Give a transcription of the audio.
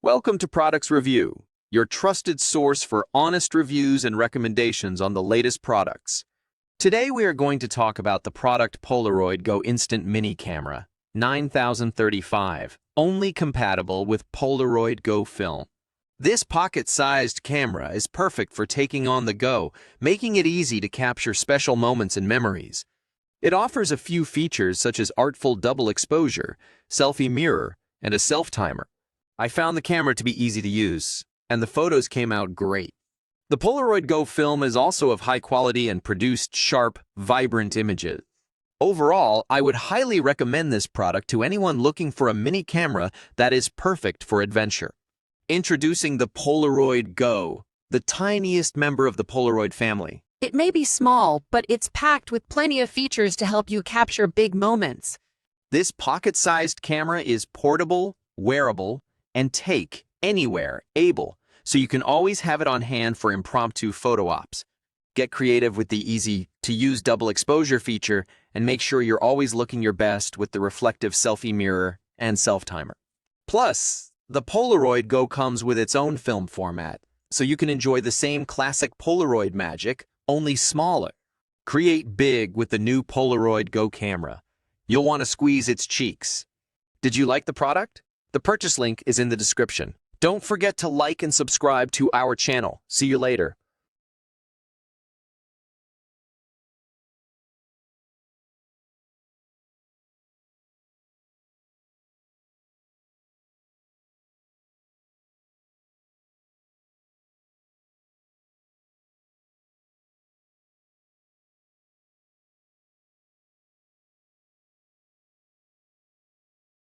Welcome to Products Review, your trusted source for honest reviews and recommendations on the latest products. Today we are going to talk about the product Polaroid Go Instant Mini Camera 9035, only compatible with Polaroid Go film. This pocket-sized camera is perfect for taking on the go, making it easy to capture special moments and memories. It offers a few features such as artful double exposure, selfie mirror, and a self-timer. I found the camera to be easy to use, and the photos came out great. The Polaroid Go film is also of high quality and produced sharp, vibrant images. Overall, I would highly recommend this product to anyone looking for a mini camera that is perfect for adventure. Introducing the Polaroid Go, the tiniest member of the Polaroid family. It may be small, but it's packed with plenty of features to help you capture big moments. This pocket-sized camera is portable, wearable, and take anywhere able, so you can always have it on hand for impromptu photo ops. Get creative with the easy-to-use double exposure feature and make sure you're always looking your best with the reflective selfie mirror and self-timer. Plus, the Polaroid Go comes with its own film format, so you can enjoy the same classic Polaroid magic, only smaller. Create big with the new Polaroid Go camera. You'll want to squeeze its cheeks. Did you like the product? The purchase link is in the description. Don't forget to like and subscribe to our channel. See you later.